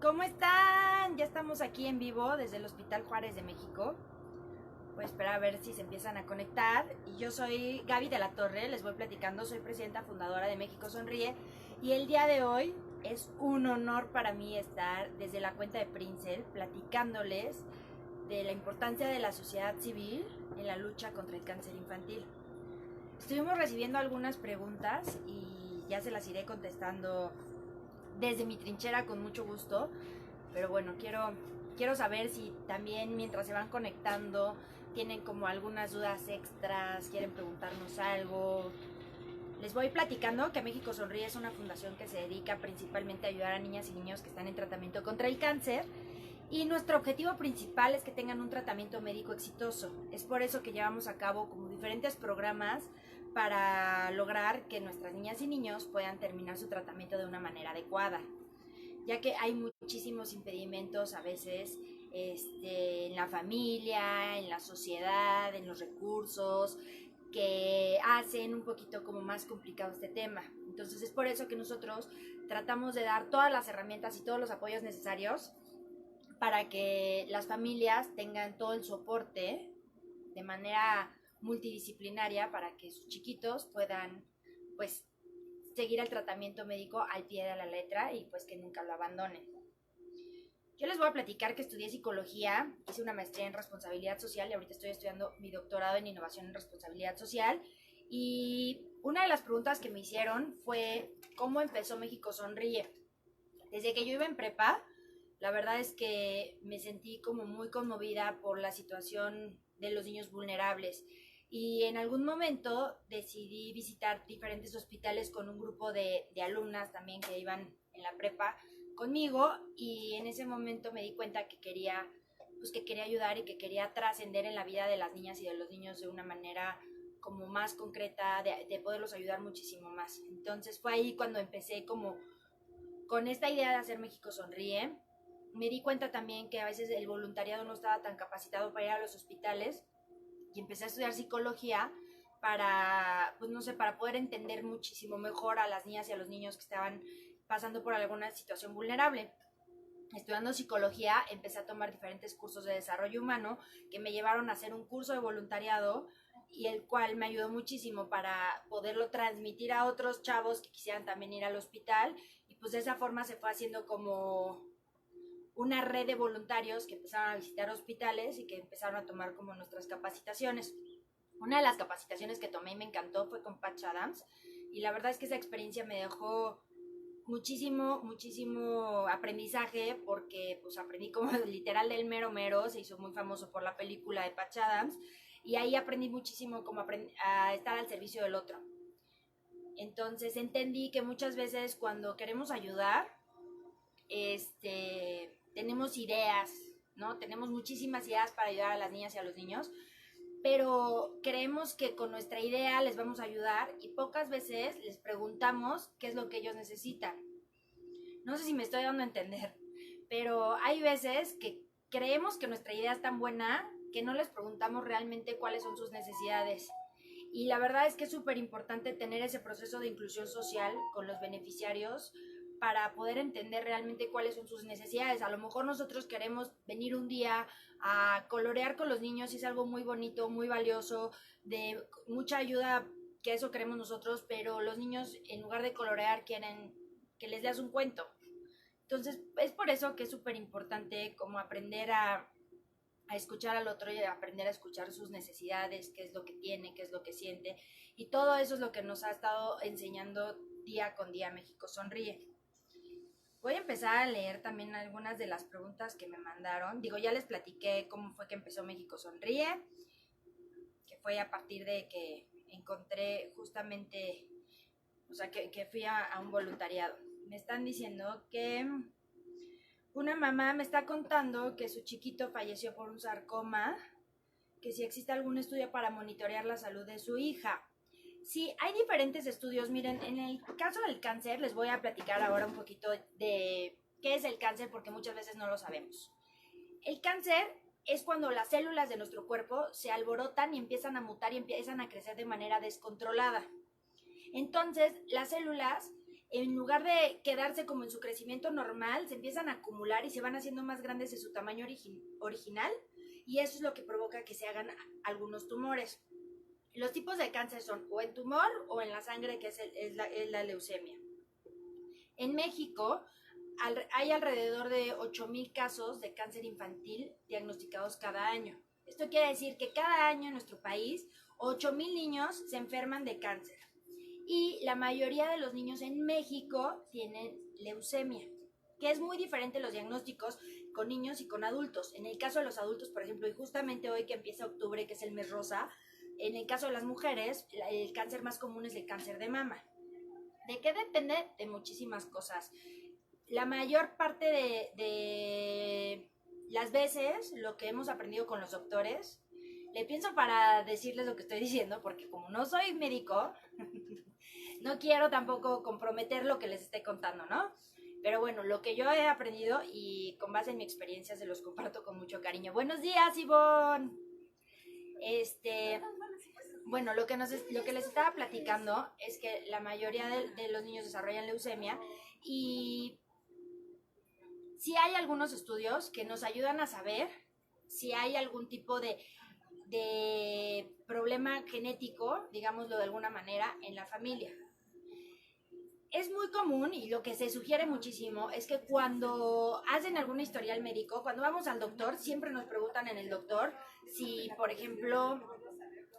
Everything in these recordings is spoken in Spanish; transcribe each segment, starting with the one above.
¿Cómo están? Ya estamos aquí en vivo desde el Hospital Juárez de México. Voy a esperar a ver si se empiezan a conectar. Y yo soy Gaby de la Torre, les voy platicando, soy presidenta fundadora de México Sonríe. Y el día de hoy es un honor para mí estar desde la cuenta de Princel platicándoles de la importancia de la sociedad civil en la lucha contra el cáncer infantil. Estuvimos recibiendo algunas preguntas y ya se las iré contestando desde mi trinchera con mucho gusto, pero bueno, quiero saber si también mientras se van conectando tienen como algunas dudas extras, quieren preguntarnos algo. Les voy platicando que México Sonríe es una fundación que se dedica principalmente a ayudar a niñas y niños que están en tratamiento contra el cáncer y nuestro objetivo principal es que tengan un tratamiento médico exitoso. Es por eso que llevamos a cabo como diferentes programas para lograr que nuestras niñas y niños puedan terminar su tratamiento de una manera adecuada, ya que hay muchísimos impedimentos a veces en la familia, en la sociedad, en los recursos, que hacen un poquito como más complicado este tema. Entonces es por eso que nosotros tratamos de dar todas las herramientas y todos los apoyos necesarios para que las familias tengan todo el soporte de manera multidisciplinaria para que sus chiquitos puedan pues seguir el tratamiento médico al pie de la letra y pues que nunca lo abandonen. Yo les voy a platicar que estudié psicología, hice una maestría en responsabilidad social y ahorita estoy estudiando mi doctorado en innovación en responsabilidad social. Y una de las preguntas que me hicieron fue ¿cómo empezó México Sonríe? Desde que yo iba en prepa, la verdad es que me sentí como muy conmovida por la situación de los niños vulnerables y en algún momento decidí visitar diferentes hospitales con un grupo de alumnas también que iban en la prepa conmigo y en ese momento me di cuenta que quería ayudar y que quería trascender en la vida de las niñas y de los niños de una manera como más concreta, de poderlos ayudar muchísimo más. Entonces fue ahí cuando empecé como con esta idea de hacer México Sonríe. Me di cuenta también que a veces el voluntariado no estaba tan capacitado para ir a los hospitales y empecé a estudiar psicología para, pues no sé, para poder entender muchísimo mejor a las niñas y a los niños que estaban pasando por alguna situación vulnerable. Estudiando psicología empecé a tomar diferentes cursos de desarrollo humano que me llevaron a hacer un curso de voluntariado y el cual me ayudó muchísimo para poderlo transmitir a otros chavos que quisieran también ir al hospital y pues de esa forma se fue haciendo como una red de voluntarios que empezaron a visitar hospitales y que empezaron a tomar como nuestras capacitaciones. Una de las capacitaciones que tomé y me encantó fue con Patch Adams y la verdad es que esa experiencia me dejó muchísimo aprendizaje porque pues aprendí como literal del mero mero, se hizo muy famoso por la película de Patch Adams y ahí aprendí muchísimo como a estar al servicio del otro. Entonces entendí que muchas veces cuando queremos ayudar, tenemos ideas, ¿no? Tenemos muchísimas ideas para ayudar a las niñas y a los niños, pero creemos que con nuestra idea les vamos a ayudar y pocas veces les preguntamos qué es lo que ellos necesitan. No sé si me estoy dando a entender, pero hay veces que creemos que nuestra idea es tan buena que no les preguntamos realmente cuáles son sus necesidades. Y la verdad es que es súper importante tener ese proceso de inclusión social con los beneficiarios para poder entender realmente cuáles son sus necesidades. A lo mejor nosotros queremos venir un día a colorear con los niños y es algo muy bonito, muy valioso, de mucha ayuda, que eso queremos nosotros, pero los niños en lugar de colorear quieren que les leas un cuento. Entonces es por eso que es súper importante como aprender a escuchar al otro y a aprender a escuchar sus necesidades, qué es lo que tiene, qué es lo que siente. Y todo eso es lo que nos ha estado enseñando día con día México Sonríe. Voy a empezar a leer también algunas de las preguntas que me mandaron. Digo, ya les platiqué cómo fue que empezó México Sonríe, que fue a partir de que encontré justamente, o sea, que fui a un voluntariado. Me están diciendo que una mamá me está contando que su chiquito falleció por un sarcoma, que si existe algún estudio para monitorear la salud de su hija. Sí, hay diferentes estudios. Miren, en el caso del cáncer, les voy a platicar ahora un poquito de qué es el cáncer porque muchas veces no lo sabemos. El cáncer es cuando las células de nuestro cuerpo se alborotan y empiezan a mutar y empiezan a crecer de manera descontrolada. Entonces, las células en lugar de quedarse como en su crecimiento normal, se empiezan a acumular y se van haciendo más grandes de su tamaño original, y eso es lo que provoca que se hagan algunos tumores. Los tipos de cáncer son o en tumor o en la sangre, que es la leucemia. En México hay alrededor de 8,000 casos de cáncer infantil diagnosticados cada año. Esto quiere decir que cada año en nuestro país 8,000 niños se enferman de cáncer. Y la mayoría de los niños en México tienen leucemia, que es muy diferente los diagnósticos con niños y con adultos. En el caso de los adultos, por ejemplo, y justamente hoy que empieza octubre, que es el mes rosa, en el caso de las mujeres, el cáncer más común es el cáncer de mama. ¿De qué depende? De muchísimas cosas. La mayor parte de las veces, lo que hemos aprendido con los doctores, le pienso para decirles lo que estoy diciendo, porque como no soy médico, no quiero tampoco comprometer lo que les esté contando, ¿no? Pero bueno, lo que yo he aprendido y con base en mi experiencia se los comparto con mucho cariño. Buenos días, Ivonne. Bueno, lo que les estaba platicando es que la mayoría de los niños desarrollan leucemia, y sí hay algunos estudios que nos ayudan a saber si hay algún tipo de problema genético, digámoslo de alguna manera, en la familia. Es muy común, y lo que se sugiere muchísimo es que cuando hacen algún historial médico, cuando vamos al doctor, siempre nos preguntan en el doctor si, por ejemplo,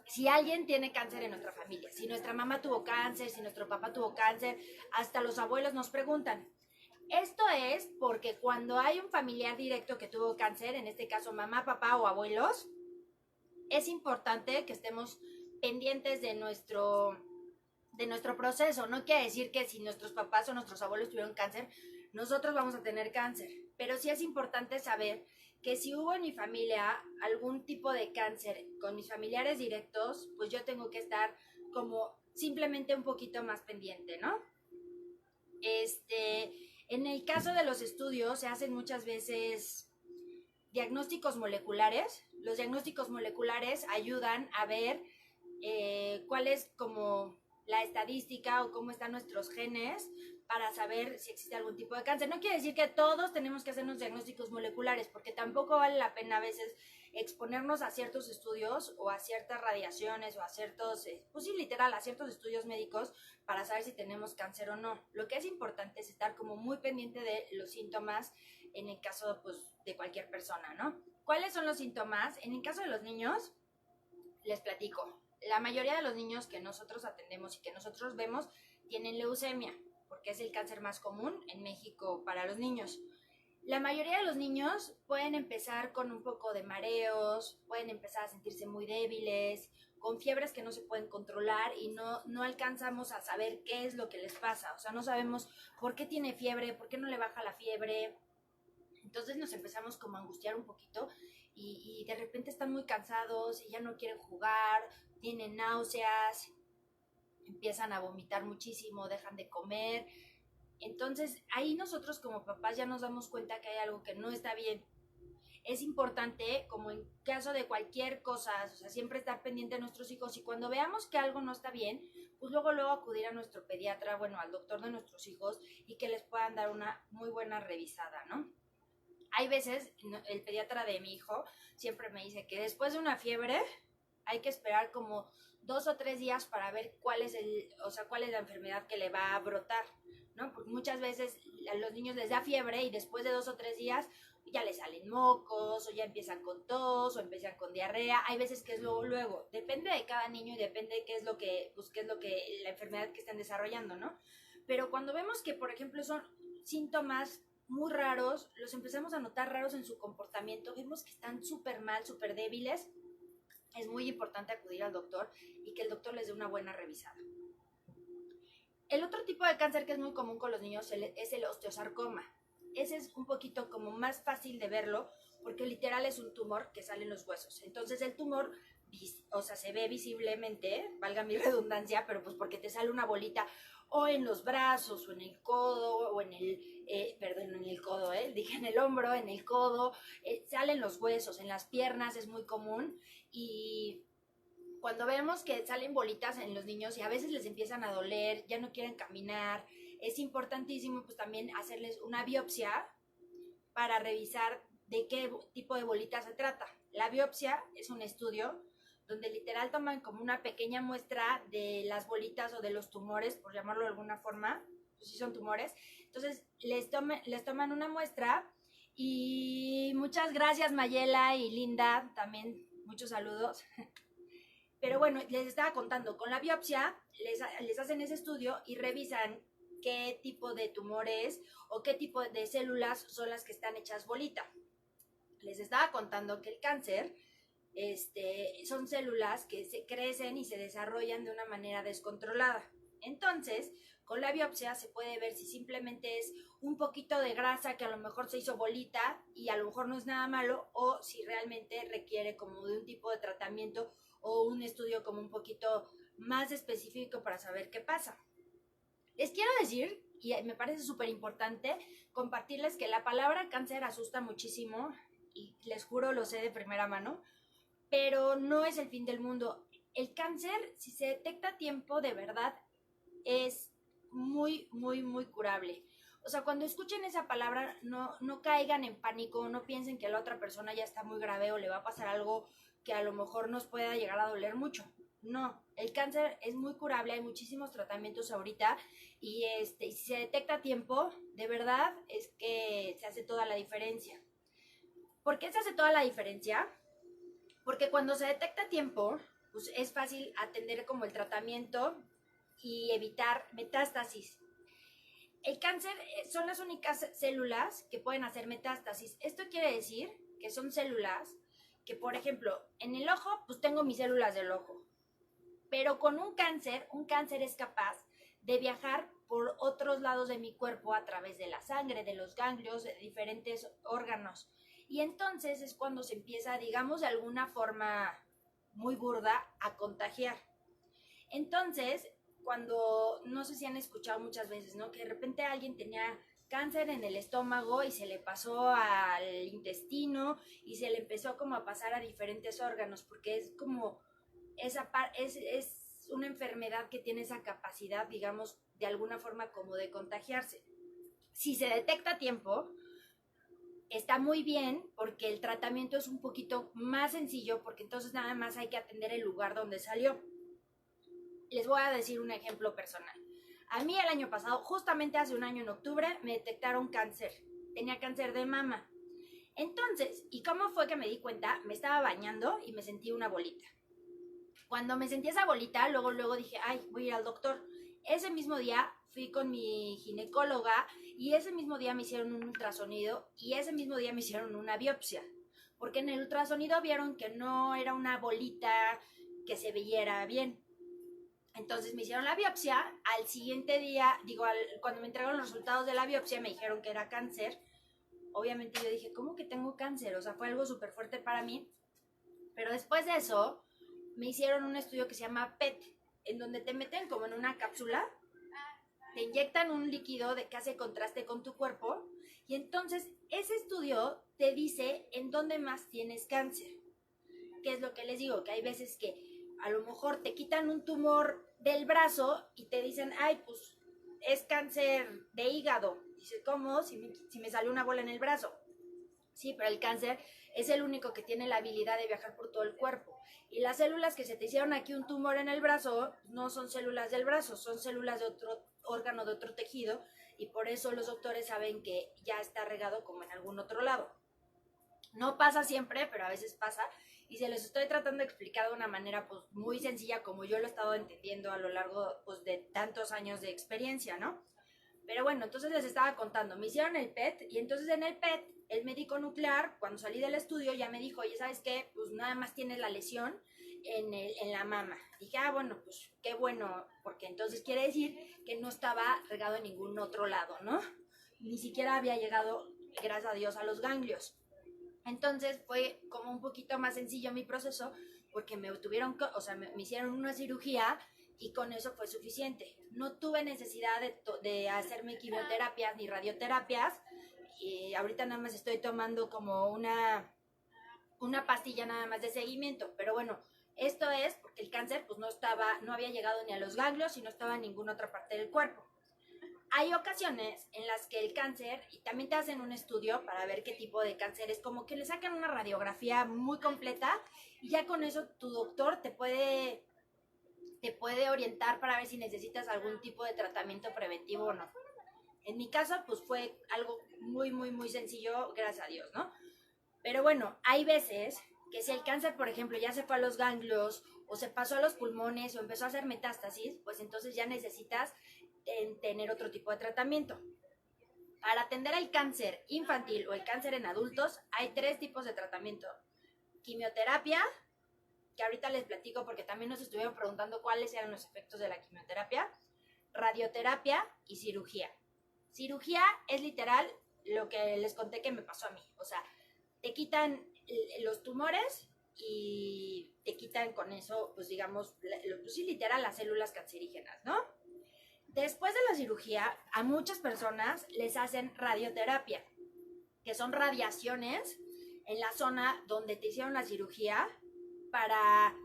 si alguien tiene cáncer en nuestra familia, si nuestra mamá tuvo cáncer, si nuestro papá tuvo cáncer, hasta los abuelos nos preguntan. Esto es porque cuando hay un familiar directo que tuvo cáncer, en este caso mamá, papá o abuelos, es importante que estemos pendientes de nuestro proceso. No quiere decir que si nuestros papás o nuestros abuelos tuvieron cáncer, nosotros vamos a tener cáncer, pero sí es importante saber que si hubo en mi familia algún tipo de cáncer con mis familiares directos, pues yo tengo que estar como simplemente un poquito más pendiente, ¿no? En el caso de los estudios se hacen muchas veces diagnósticos moleculares. Los diagnósticos moleculares ayudan a ver cuál es como la estadística o cómo están nuestros genes para saber si existe algún tipo de cáncer. No quiere decir que todos tenemos que hacernos diagnósticos moleculares, porque tampoco vale la pena a veces exponernos a ciertos estudios o a ciertas radiaciones o a ciertos, pues sí, literal, a ciertos estudios médicos para saber si tenemos cáncer o no. Lo que es importante es estar como muy pendiente de los síntomas en el caso, pues, de cualquier persona, ¿no? ¿Cuáles son los síntomas? En el caso de los niños, les platico. La mayoría de los niños que nosotros atendemos y que nosotros vemos tienen leucemia, porque es el cáncer más común en México para los niños. La mayoría de los niños pueden empezar con un poco de mareos, pueden empezar a sentirse muy débiles, con fiebres que no se pueden controlar, y no alcanzamos a saber qué es lo que les pasa. O sea, no sabemos por qué tiene fiebre, por qué no le baja la fiebre. Entonces nos empezamos como a angustiar un poquito, y de repente están muy cansados y ya no quieren jugar, tienen náuseas, empiezan a vomitar muchísimo, dejan de comer. Entonces ahí nosotros como papás ya nos damos cuenta que hay algo que no está bien. Es importante, como en caso de cualquier cosa, o sea, siempre estar pendiente de nuestros hijos, y cuando veamos que algo no está bien, pues luego acudir a nuestro pediatra, bueno, al doctor de nuestros hijos, y que les puedan dar una muy buena revisada, ¿no? Hay veces, el pediatra de mi hijo siempre me dice que después de una fiebre hay que esperar como 2 o 3 días para ver cuál es la enfermedad que le va a brotar, ¿no? Porque muchas veces a los niños les da fiebre y después de 2 o 3 días ya les salen mocos, o ya empiezan con tos, o empiezan con diarrea. Hay veces que es luego. Depende de cada niño y depende de qué es lo que la enfermedad que estén desarrollando, ¿no? Pero cuando vemos que, por ejemplo, son síntomas muy raros, los empezamos a notar raros en su comportamiento, vemos que están súper mal, súper débiles, es muy importante acudir al doctor y que el doctor les dé una buena revisada. El otro tipo de cáncer que es muy común con los niños es el osteosarcoma. Ese es un poquito como más fácil de verlo, porque literal es un tumor que sale en los huesos. Entonces el tumor, o sea, se ve visiblemente, valga mi redundancia, pero pues porque te sale una bolita o en los brazos, o en el codo, o en el, en el codo, dije en el hombro, en el codo, salen los huesos, en las piernas es muy común. Y cuando vemos que salen bolitas en los niños y a veces les empiezan a doler, ya no quieren caminar, es importantísimo pues también hacerles una biopsia para revisar de qué tipo de bolita se trata. La biopsia es un estudio donde literal toman como una pequeña muestra de las bolitas o de los tumores, por llamarlo de alguna forma, pues sí son tumores. Entonces les toman una muestra y muchas gracias Mayela y Linda, también muchos saludos. Pero bueno, les estaba contando, con la biopsia les hacen ese estudio y revisan qué tipo de tumores o qué tipo de células son las que están hechas bolita. Les estaba contando que el cáncer son células que se crecen y se desarrollan de una manera descontrolada. Entonces, con la biopsia se puede ver si simplemente es un poquito de grasa que a lo mejor se hizo bolita y a lo mejor no es nada malo, o si realmente requiere como de un tipo de tratamiento o un estudio como un poquito más específico para saber qué pasa. Les quiero decir, y me parece súper importante, compartirles que la palabra cáncer asusta muchísimo, y les juro lo sé de primera mano, pero no es el fin del mundo. El cáncer, si se detecta a tiempo, de verdad, es muy, muy, muy curable. O sea, cuando escuchen esa palabra, no caigan en pánico, no piensen que la otra persona ya está muy grave o le va a pasar algo que a lo mejor nos pueda llegar a doler mucho. No, el cáncer es muy curable, hay muchísimos tratamientos ahorita y si se detecta a tiempo, de verdad es que se hace toda la diferencia. ¿Por qué se hace toda la diferencia? Porque cuando se detecta a tiempo, pues es fácil atender como el tratamiento y evitar metástasis. El cáncer son las únicas células que pueden hacer metástasis. Esto quiere decir que son células que, por ejemplo, en el ojo, pues tengo mis células del ojo. Pero con un cáncer es capaz de viajar por otros lados de mi cuerpo a través de la sangre, de los ganglios, de diferentes órganos. Y entonces es cuando se empieza, digamos, de alguna forma muy burda, a contagiar. Entonces, cuando, no sé si han escuchado muchas veces, ¿no? Que de repente alguien tenía cáncer en el estómago y se le pasó al intestino y se le empezó como a pasar a diferentes órganos, porque es como es una enfermedad que tiene esa capacidad, digamos, de alguna forma como de contagiarse. Si se detecta a tiempo, está muy bien porque el tratamiento es un poquito más sencillo, porque entonces nada más hay que atender el lugar donde salió. Les voy a decir un ejemplo personal. A mí el año pasado, justamente hace un año en octubre, me detectaron cáncer. Tenía cáncer de mama. Entonces, ¿y cómo fue que me di cuenta? Me estaba bañando y me sentí una bolita. Cuando me sentí esa bolita, luego dije, ay, voy a ir al doctor. Ese mismo día fui con mi ginecóloga y ese mismo día me hicieron un ultrasonido y ese mismo día me hicieron una biopsia. Porque en el ultrasonido vieron que no era una bolita que se viera bien. Entonces me hicieron la biopsia, al siguiente día, cuando me entregaron los resultados de la biopsia me dijeron que era cáncer. Obviamente yo dije, ¿cómo que tengo cáncer? O sea, fue algo súper fuerte para mí. Pero después de eso, me hicieron un estudio que se llama PET, en donde te meten como en una cápsula, te inyectan un líquido que hace contraste con tu cuerpo, y entonces ese estudio te dice en dónde más tienes cáncer. ¿Qué es lo que les digo? Que hay veces que a lo mejor te quitan un tumor del brazo y te dicen, ay, pues es cáncer de hígado. Dices, ¿cómo? Si me salió una bola en el brazo. Sí, pero el cáncer es el único que tiene la habilidad de viajar por todo el cuerpo. Y las células que se te hicieron aquí un tumor en el brazo no son células del brazo, son células de otro órgano, de otro tejido, y por eso los doctores saben que ya está regado como en algún otro lado. No pasa siempre, pero a veces pasa, y se los estoy tratando de explicar de una manera pues muy sencilla, como yo lo he estado entendiendo a lo largo pues de tantos años de experiencia, ¿no? Pero bueno, entonces les estaba contando, me hicieron el PET y entonces en el PET, el médico nuclear, cuando salí del estudio, ya me dijo, oye, ¿sabes qué? Pues nada más tienes la lesión en la mama. Dije, bueno, pues qué bueno, porque entonces quiere decir que no estaba regado en ningún otro lado, ¿no? Ni siquiera había llegado, gracias a Dios, a los ganglios. Entonces fue como un poquito más sencillo mi proceso, porque me hicieron una cirugía y con eso fue suficiente. No tuve necesidad de hacerme quimioterapias ni radioterapias, y ahorita nada más estoy tomando como una pastilla nada más de seguimiento, pero bueno, esto es porque el cáncer pues no había llegado ni a los ganglios y no estaba en ninguna otra parte del cuerpo. hay ocasiones en las que el cáncer, y también te hacen un estudio para ver qué tipo de cáncer es, como que le sacan una radiografía muy completa y ya con eso tu doctor te puede orientar para ver si necesitas algún tipo de tratamiento preventivo o no. En mi caso, pues fue algo muy, muy, muy sencillo, gracias a Dios, ¿no? Pero bueno, hay veces que si el cáncer, por ejemplo, ya se fue a los ganglios o se pasó a los pulmones o empezó a hacer metástasis, pues entonces ya necesitas tener otro tipo de tratamiento. Para atender el cáncer infantil o el cáncer en adultos, hay 3 tipos de tratamiento. Quimioterapia, que ahorita les platico porque también nos estuvieron preguntando cuáles eran los efectos de la quimioterapia, radioterapia y cirugía. Cirugía es literal lo que les conté que me pasó a mí. O sea, te quitan los tumores y te quitan con eso, pues digamos, pues sí, literal, las células cancerígenas, ¿no? Después de la cirugía, a muchas personas les hacen radioterapia, que son radiaciones en la zona donde te hicieron la cirugía para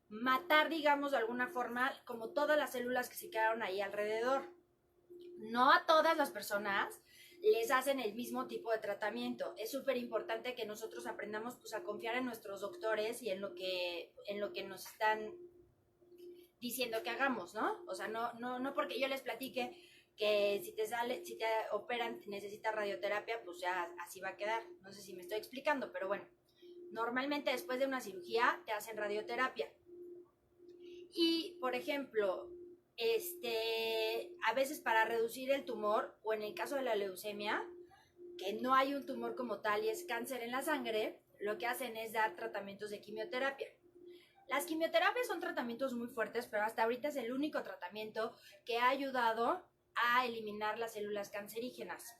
matar, digamos, de alguna forma, como todas las células que se quedaron ahí alrededor. No a todas las personas les hacen el mismo tipo de tratamiento. Es súper importante que nosotros aprendamos pues, a confiar en nuestros doctores y en lo que nos están diciendo que hagamos, ¿no? O sea, no porque yo les platique que si te operan, necesitas radioterapia, pues ya así va a quedar. No sé si me estoy explicando, pero bueno. Normalmente después de una cirugía te hacen radioterapia. Y, por ejemplo, a veces para reducir el tumor, o en el caso de la leucemia, que no hay un tumor como tal y es cáncer en la sangre, lo que hacen es dar tratamientos de quimioterapia. Las quimioterapias son tratamientos muy fuertes, pero hasta ahorita es el único tratamiento que ha ayudado a eliminar las células cancerígenas.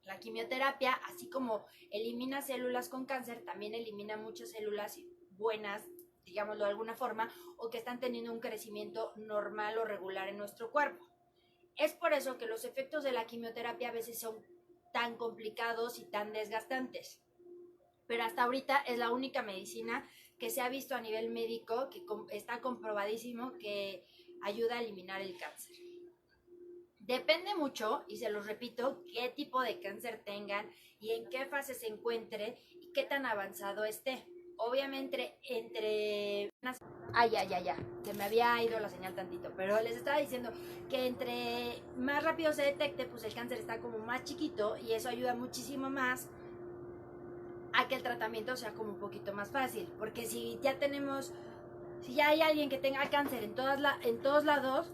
La quimioterapia, así como elimina células con cáncer, también elimina muchas células buenas, digámoslo de alguna forma, o que están teniendo un crecimiento normal o regular en nuestro cuerpo. Es por eso que los efectos de la quimioterapia a veces son tan complicados y tan desgastantes. Pero hasta ahorita es la única medicina que se ha visto a nivel médico, que está comprobadísimo que ayuda a eliminar el cáncer. Depende mucho, y se los repito, qué tipo de cáncer tengan y en qué fase se encuentre y qué tan avanzado esté. Obviamente, ya, se me había ido la señal tantito, pero les estaba diciendo que entre más rápido se detecte, pues el cáncer está como más chiquito y eso ayuda muchísimo más a que el tratamiento sea como un poquito más fácil, porque si ya hay alguien que tenga cáncer en todos lados,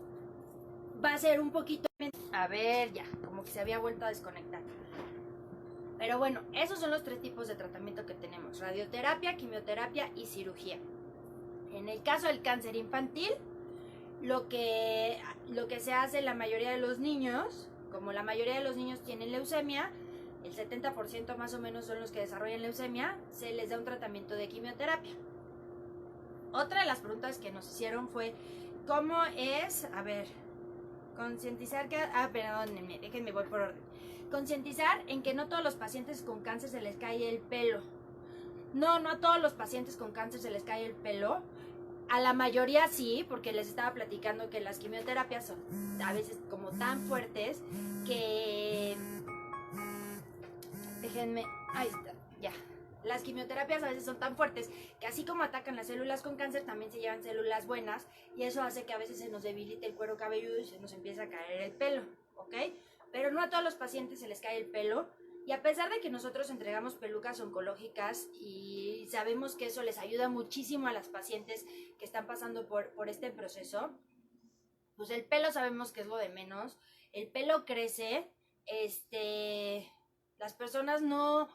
va a ser un poquito... A ver, ya, como que se había vuelto a desconectar. Pero bueno, esos son los 3 tipos de tratamiento que tenemos: radioterapia, quimioterapia y cirugía. En el caso del cáncer infantil, lo que se hace en la mayoría de los niños, como la mayoría de los niños tienen leucemia, el 70% más o menos son los que desarrollan leucemia, se les da un tratamiento de quimioterapia. Otra de las preguntas que nos hicieron fue, ¿cómo es? A ver, concientizar que... perdónenme, déjenme, voy por orden. Concientizar en que no todos los pacientes con cáncer se les cae el pelo. No a todos los pacientes con cáncer se les cae el pelo. A la mayoría sí, porque les estaba platicando que las quimioterapias son a veces como tan fuertes que... Déjenme... Ahí está, ya. Las quimioterapias a veces son tan fuertes que así como atacan las células con cáncer, también se llevan células buenas y eso hace que a veces se nos debilite el cuero cabelludo y se nos empieza a caer el pelo, ¿ok? Pero no a todos los pacientes se les cae el pelo y a pesar de que nosotros entregamos pelucas oncológicas y sabemos que eso les ayuda muchísimo a las pacientes que están pasando por este proceso, pues el pelo sabemos que es lo de menos. El pelo crece, las personas no...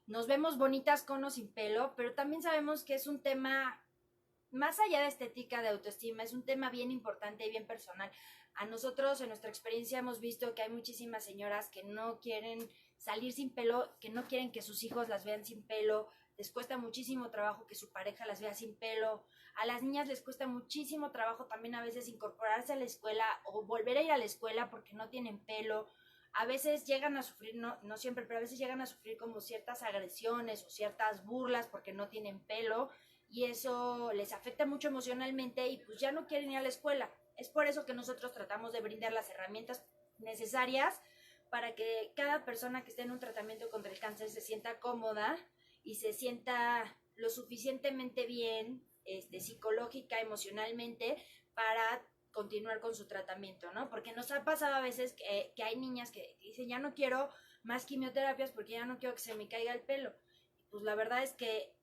Nos vemos bonitas con o sin pelo, pero también sabemos que es un tema, más allá de estética, de autoestima, es un tema bien importante y bien personal. A nosotros, en nuestra experiencia, hemos visto que hay muchísimas señoras que no quieren salir sin pelo, que no quieren que sus hijos las vean sin pelo, les cuesta muchísimo trabajo que su pareja las vea sin pelo. A las niñas les cuesta muchísimo trabajo también a veces incorporarse a la escuela o volver a ir a la escuela porque no tienen pelo. A veces llegan a sufrir, no siempre, pero a veces llegan a sufrir como ciertas agresiones o ciertas burlas porque no tienen pelo y eso les afecta mucho emocionalmente y pues ya no quieren ir a la escuela. Es por eso que nosotros tratamos de brindar las herramientas necesarias para que cada persona que esté en un tratamiento contra el cáncer se sienta cómoda y se sienta lo suficientemente bien, psicológica, emocionalmente, para continuar con su tratamiento, ¿no? Porque nos ha pasado a veces que hay niñas que dicen, ya no quiero más quimioterapias porque ya no quiero que se me caiga el pelo. Pues la verdad es que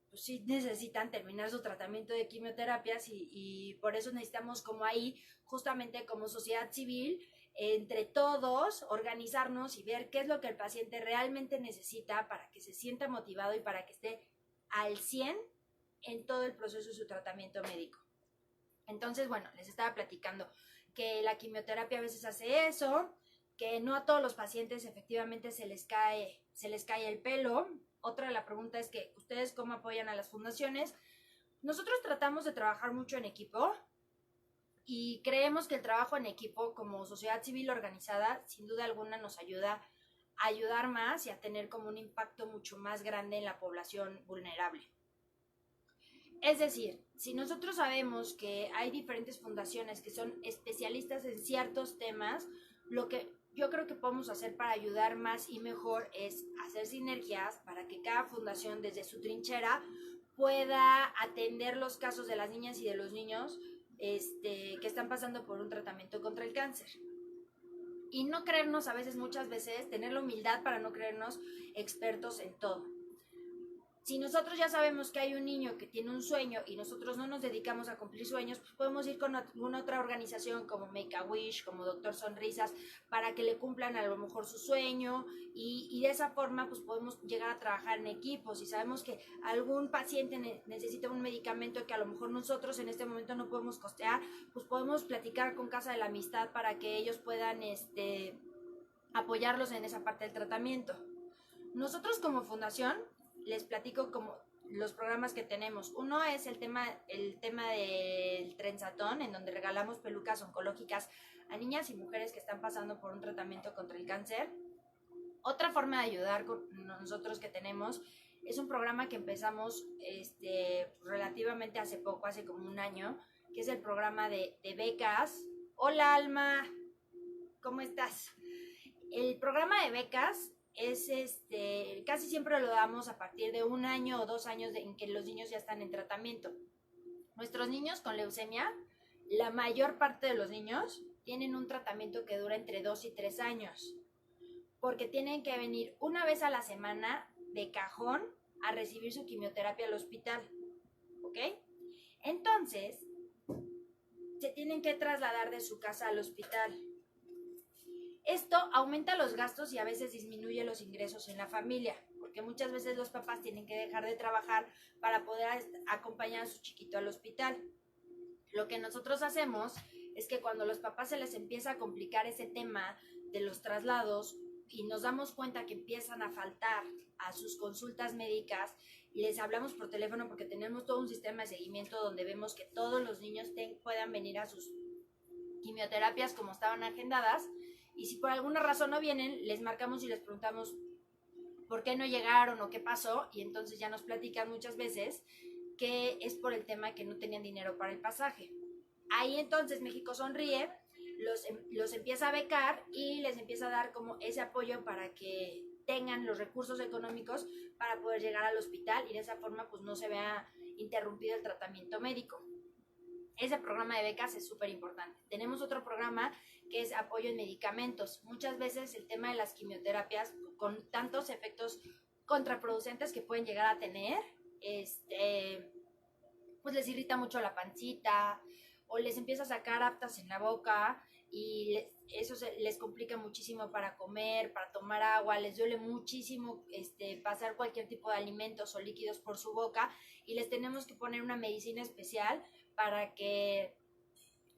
pues sí necesitan terminar su tratamiento de quimioterapias y por eso necesitamos como ahí, justamente como sociedad civil, entre todos organizarnos y ver qué es lo que el paciente realmente necesita para que se sienta motivado y para que esté al 100 en todo el proceso de su tratamiento médico. Entonces, bueno, les estaba platicando que la quimioterapia a veces hace eso, que no a todos los pacientes efectivamente se les cae el pelo. Otra de la pregunta es que ustedes cómo apoyan a las fundaciones. Nosotros tratamos de trabajar mucho en equipo y creemos que el trabajo en equipo como sociedad civil organizada sin duda alguna nos ayuda a ayudar más y a tener como un impacto mucho más grande en la población vulnerable. Es decir, si nosotros sabemos que hay diferentes fundaciones que son especialistas en ciertos temas, lo que yo creo que podemos hacer para ayudar más y mejor es hacer sinergias para que cada fundación desde su trinchera pueda atender los casos de las niñas y de los niños que están pasando por un tratamiento contra el cáncer. Y no creernos a veces, muchas veces, tener la humildad para no creernos expertos en todo. Si nosotros ya sabemos que hay un niño que tiene un sueño y nosotros no nos dedicamos a cumplir sueños, pues podemos ir con alguna otra organización como Make-A-Wish, como Doctor Sonrisas, para que le cumplan a lo mejor su sueño y de esa forma pues podemos llegar a trabajar en equipo. Si sabemos que algún paciente necesita un medicamento que a lo mejor nosotros en este momento no podemos costear, pues podemos platicar con Casa de la Amistad para que ellos puedan apoyarlos en esa parte del tratamiento. Nosotros como fundación les platico como los programas que tenemos. Uno es el tema del trenzatón, en donde regalamos pelucas oncológicas a niñas y mujeres que están pasando por un tratamiento contra el cáncer. Otra forma de ayudar con nosotros que tenemos es un programa que empezamos relativamente hace poco, hace como un año, que es el programa de becas. Hola Alma, ¿cómo estás? El programa de becas es casi siempre lo damos a partir de 1 año o 2 años en que los niños ya están en tratamiento. Nuestros niños con leucemia, la mayor parte de los niños tienen un tratamiento que dura entre 2 y 3 años, porque tienen que venir una vez a la semana de cajón a recibir su quimioterapia al hospital, ¿ok? Entonces, se tienen que trasladar de su casa al hospital. Esto aumenta los gastos y a veces disminuye los ingresos en la familia, porque muchas veces los papás tienen que dejar de trabajar para poder acompañar a su chiquito al hospital. Lo que nosotros hacemos es que cuando a los papás se les empieza a complicar ese tema de los traslados y nos damos cuenta que empiezan a faltar a sus consultas médicas y les hablamos por teléfono porque tenemos todo un sistema de seguimiento donde vemos que todos los niños puedan venir a sus quimioterapias como estaban agendadas. Y si por alguna razón no vienen, les marcamos y les preguntamos por qué no llegaron o qué pasó. Y entonces ya nos platican muchas veces que es por el tema que no tenían dinero para el pasaje. Ahí entonces México Sonríe los empieza a becar y les empieza a dar como ese apoyo para que tengan los recursos económicos para poder llegar al hospital y de esa forma pues no se vea interrumpido el tratamiento médico. Ese programa de becas es súper importante. Tenemos otro programa que es apoyo en medicamentos. Muchas veces el tema de las quimioterapias, con tantos efectos contraproducentes que pueden llegar a tener, pues les irrita mucho la pancita o les empieza a sacar aftas en la boca y eso les complica muchísimo para comer, para tomar agua, les duele muchísimo pasar cualquier tipo de alimentos o líquidos por su boca y les tenemos que poner una medicina especial para que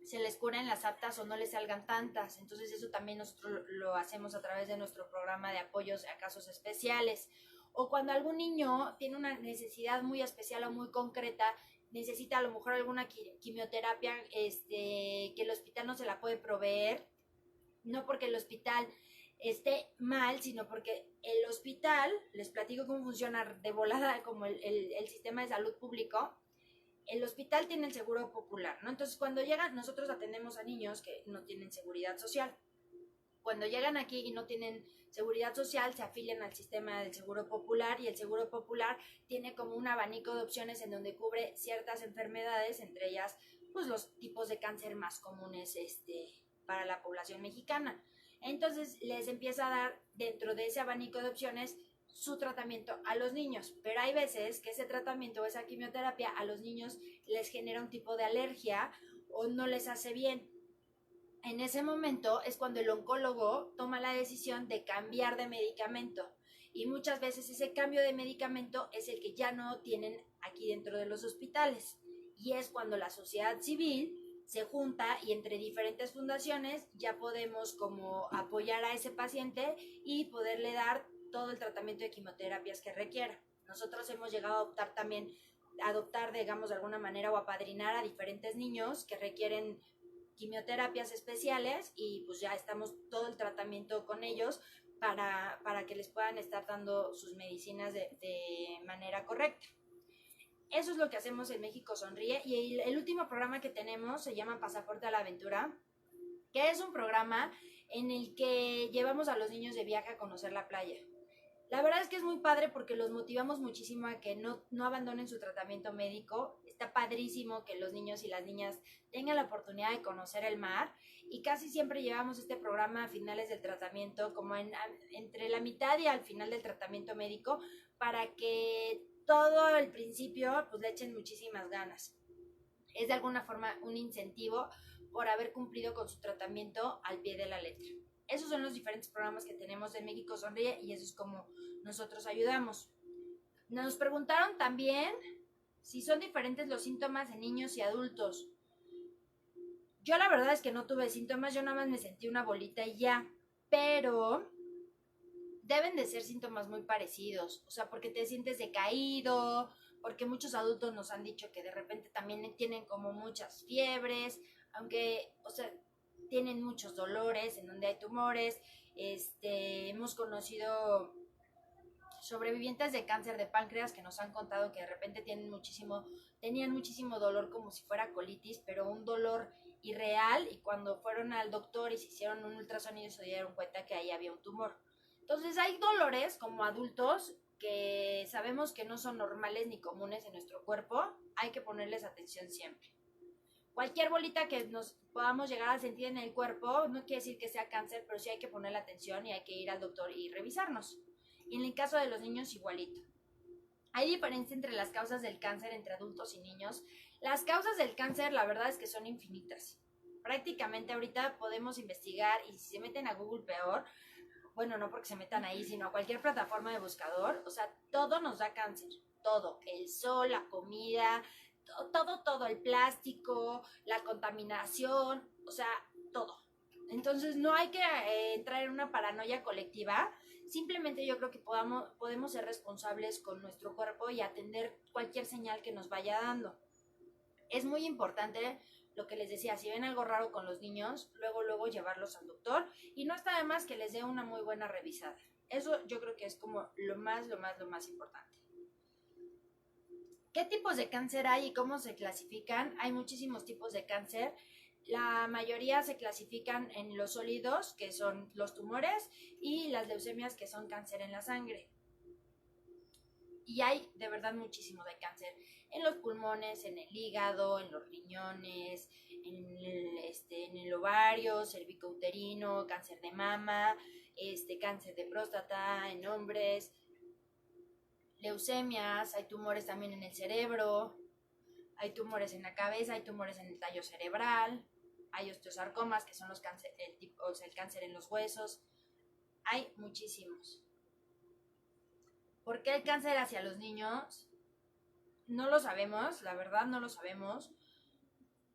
se les curen las aftas o no les salgan tantas. Entonces eso también nosotros lo hacemos a través de nuestro programa de apoyos a casos especiales. O cuando algún niño tiene una necesidad muy especial o muy concreta, necesita a lo mejor alguna quimioterapia que el hospital no se la puede proveer, no porque el hospital esté mal, sino porque el hospital, les platico cómo funciona de volada como el sistema de salud público. El hospital tiene el seguro popular, ¿no? Entonces, cuando llegan, nosotros atendemos a niños que no tienen seguridad social. Cuando llegan aquí y no tienen seguridad social, se afilian al sistema del Seguro Popular, y el Seguro Popular tiene como un abanico de opciones en donde cubre ciertas enfermedades, entre ellas pues los tipos de cáncer más comunes para la población mexicana. Entonces les empieza a dar dentro de ese abanico de opciones su tratamiento a los niños, pero hay veces que ese tratamiento o esa quimioterapia a los niños les genera un tipo de alergia o no les hace bien. En ese momento es cuando el oncólogo toma la decisión de cambiar de medicamento, y muchas veces ese cambio de medicamento es el que ya no tienen aquí dentro de los hospitales, y es cuando la sociedad civil se junta y entre diferentes fundaciones ya podemos como apoyar a ese paciente y poderle dar todo el tratamiento de quimioterapias que requiera. Nosotros hemos llegado a optar también, adoptar, digamos, de alguna manera, o apadrinar a diferentes niños que requieren quimioterapias especiales, y pues ya estamos todo el tratamiento con ellos para que les puedan estar dando sus medicinas de manera correcta. Eso es lo que hacemos en México Sonríe, y el último programa que tenemos se llama Pasaporte a la Aventura, que es un programa en el que llevamos a los niños de viaje a conocer la playa. La verdad es que es muy padre porque los motivamos muchísimo a que no abandonen su tratamiento médico. Está padrísimo que los niños y las niñas tengan la oportunidad de conocer el mar, y casi siempre llevamos este programa a finales del tratamiento, como entre la mitad y al final del tratamiento médico, para que todo el principio pues le echen muchísimas ganas. Es de alguna forma un incentivo por haber cumplido con su tratamiento al pie de la letra. Esos son los diferentes programas que tenemos en México Sonríe, y eso es como nosotros ayudamos. Nos preguntaron también si son diferentes los síntomas en niños y adultos. Yo la verdad es que no tuve síntomas, yo nada más me sentí una bolita y ya, pero deben de ser síntomas muy parecidos, o sea, porque te sientes decaído, porque muchos adultos nos han dicho que de repente también tienen como muchas fiebres, aunque, o sea, tienen muchos dolores en donde hay tumores. Hemos conocido sobrevivientes de cáncer de páncreas que nos han contado que de repente tenían muchísimo dolor, como si fuera colitis, pero un dolor irreal, y cuando fueron al doctor y se hicieron un ultrasonido se dieron cuenta que ahí había un tumor. Entonces hay dolores como adultos que sabemos que no son normales ni comunes en nuestro cuerpo, hay que ponerles atención siempre. Cualquier bolita que nos podamos llegar a sentir en el cuerpo no quiere decir que sea cáncer, pero sí hay que ponerle atención y hay que ir al doctor y revisarnos. Y en el caso de los niños, igualito. Hay diferencia entre las causas del cáncer entre adultos y niños. Las causas del cáncer, la verdad es que son infinitas. Prácticamente ahorita podemos investigar, y si se meten a Google peor, bueno, no porque se metan ahí, sino a cualquier plataforma de buscador, o sea, todo nos da cáncer. Todo, el sol, la comida, todo, el plástico, la contaminación, o sea, todo. Entonces no hay que entrar en una paranoia colectiva. Simplemente yo creo que podemos ser responsables con nuestro cuerpo y atender cualquier señal que nos vaya dando. Es muy importante lo que les decía, si ven algo raro con los niños, luego llevarlos al doctor, y no está de más que les dé una muy buena revisada. Eso yo creo que es como lo más importante. ¿Qué tipos de cáncer hay y cómo se clasifican? Hay muchísimos tipos de cáncer. La mayoría se clasifican en los sólidos, que son los tumores, y las leucemias, que son cáncer en la sangre. Y hay de verdad muchísimo de cáncer en los pulmones, en el hígado, en los riñones, en el ovario, cervicouterino, cáncer de mama, cáncer de próstata en hombres, leucemias, hay tumores también en el cerebro, hay tumores en la cabeza, hay tumores en el tallo cerebral, hay osteosarcomas, que son el cáncer en los huesos. Hay muchísimos. ¿Por qué el cáncer hacia los niños? No lo sabemos, la verdad no lo sabemos.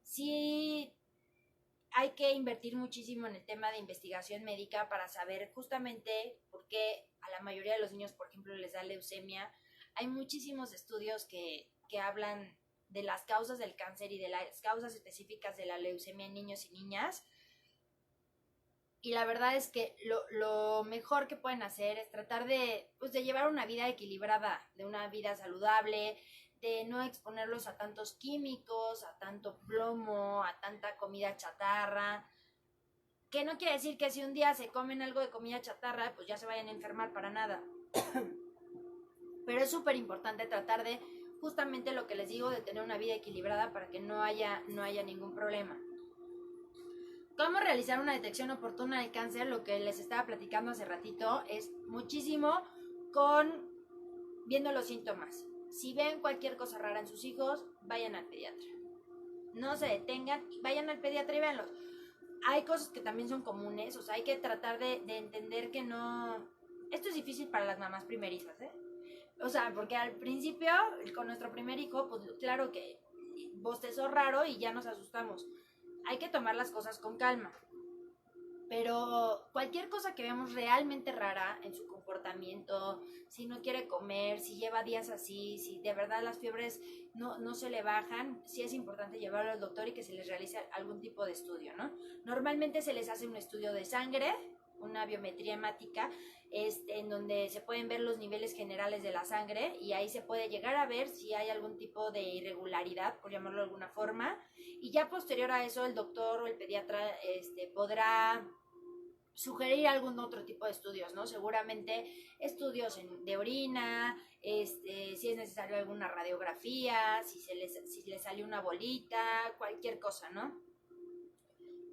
Sí hay que invertir muchísimo en el tema de investigación médica para saber justamente por qué a la mayoría de los niños, por ejemplo, les da leucemia. Hay muchísimos estudios que hablan de las causas del cáncer y de las causas específicas de la leucemia en niños y niñas. Y la verdad es que lo mejor que pueden hacer es tratar de llevar una vida equilibrada, de una vida saludable, de no exponerlos a tantos químicos, a tanto plomo, a tanta comida chatarra. Que no quiere decir que si un día se comen algo de comida chatarra, pues ya se vayan a enfermar para nada. Pero es súper importante tratar de, justamente lo que les digo, de tener una vida equilibrada para que no haya ningún problema. ¿Cómo realizar una detección oportuna del cáncer? Lo que les estaba platicando hace ratito es muchísimo viendo los síntomas. Si ven cualquier cosa rara en sus hijos, vayan al pediatra. No se detengan, vayan al pediatra y véanlos. Hay cosas que también son comunes, o sea, hay que tratar de entender que no... Esto es difícil para las mamás primerizas, ¿eh? O sea, porque al principio, con nuestro primer hijo, pues claro que bostezó raro y ya nos asustamos. Hay que tomar las cosas con calma. Pero cualquier cosa que veamos realmente rara en su comportamiento, si no quiere comer, si lleva días así, si de verdad las fiebres no se le bajan, sí es importante llevarlo al doctor y que se les realice algún tipo de estudio, ¿no? Normalmente se les hace un estudio de sangre, una biometría hemática, en donde se pueden ver los niveles generales de la sangre y ahí se puede llegar a ver si hay algún tipo de irregularidad, por llamarlo de alguna forma, y ya posterior a eso el doctor o el pediatra podrá sugerir algún otro tipo de estudios, ¿no? Seguramente estudios de orina, si es necesario alguna radiografía, si le salió una bolita, cualquier cosa, ¿no?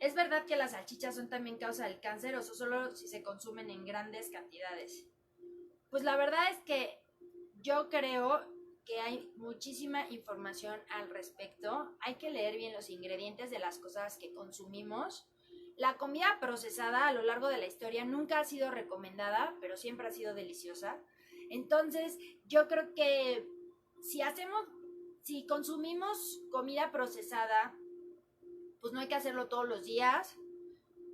¿Es verdad que las salchichas son también causa del cáncer o solo si se consumen en grandes cantidades? Pues la verdad es que yo creo que hay muchísima información al respecto. Hay que leer bien los ingredientes de las cosas que consumimos. La comida procesada a lo largo de la historia nunca ha sido recomendada, pero siempre ha sido deliciosa. Entonces, yo creo que si consumimos comida procesada, pues no hay que hacerlo todos los días,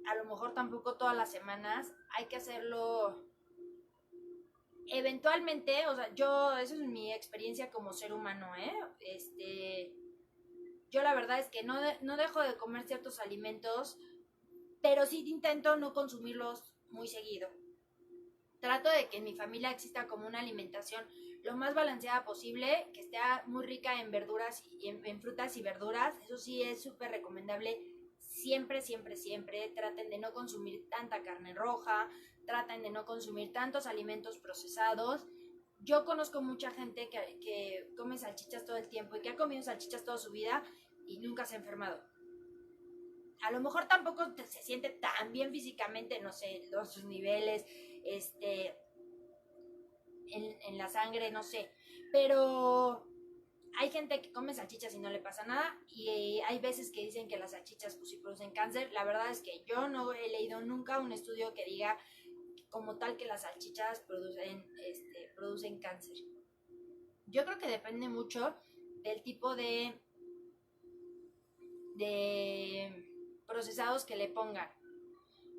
a lo mejor tampoco todas las semanas, hay que hacerlo eventualmente, o sea, eso es mi experiencia como ser humano, yo la verdad es que no dejo de comer ciertos alimentos, pero sí intento no consumirlos muy seguido. Trato de que en mi familia exista como una alimentación lo más balanceada posible, que esté muy rica en verduras y en frutas y verduras. Eso sí es súper recomendable. Siempre, siempre, siempre traten de no consumir tanta carne roja, traten de no consumir tantos alimentos procesados. Yo conozco mucha gente que come salchichas todo el tiempo y que ha comido salchichas toda su vida y nunca se ha enfermado. A lo mejor tampoco se siente tan bien físicamente, no sé, sus niveles, en la sangre, no sé, pero hay gente que come salchichas y no le pasa nada, y hay veces que dicen que las salchichas pues sí producen cáncer. La verdad es que yo no he leído nunca un estudio que diga como tal que las salchichas producen cáncer. Yo creo que depende mucho del tipo de procesados que le pongan.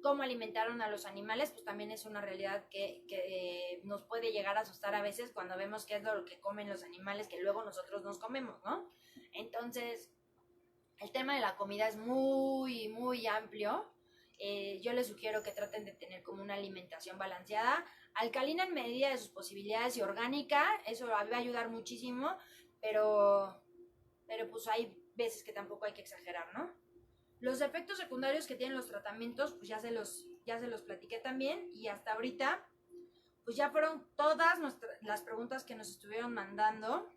Cómo alimentaron a los animales, pues también es una realidad que nos puede llegar a asustar a veces cuando vemos qué es lo que comen los animales que luego nosotros nos comemos, ¿no? Entonces, el tema de la comida es muy, muy amplio. Yo les sugiero que traten de tener como una alimentación balanceada, alcalina en medida de sus posibilidades y orgánica, eso va a ayudar muchísimo, pero pues hay veces que tampoco hay que exagerar, ¿no? Los efectos secundarios que tienen los tratamientos, pues ya se los platiqué también, y hasta ahorita, pues ya fueron todas las preguntas que nos estuvieron mandando.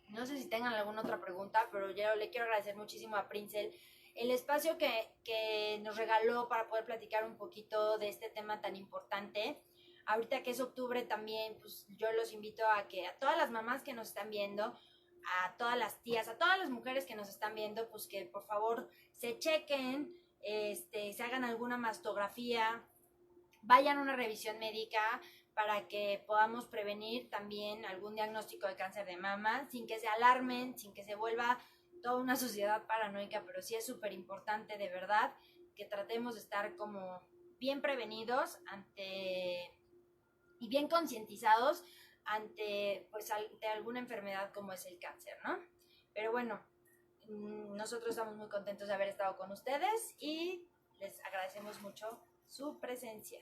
No sé si tengan alguna otra pregunta, pero yo le quiero agradecer muchísimo a Princel el espacio que nos regaló para poder platicar un poquito de este tema tan importante. Ahorita que es octubre también, pues yo los invito a que a todas las mamás que nos están viendo, a todas las tías, a todas las mujeres que nos están viendo, pues que por favor se chequen, se hagan alguna mastografía, vayan a una revisión médica para que podamos prevenir también algún diagnóstico de cáncer de mama, sin que se alarmen, sin que se vuelva toda una sociedad paranoica, pero sí es súper importante de verdad que tratemos de estar como bien prevenidos y bien concientizados ante alguna enfermedad como es el cáncer, ¿no? Pero bueno, nosotros estamos muy contentos de haber estado con ustedes y les agradecemos mucho su presencia.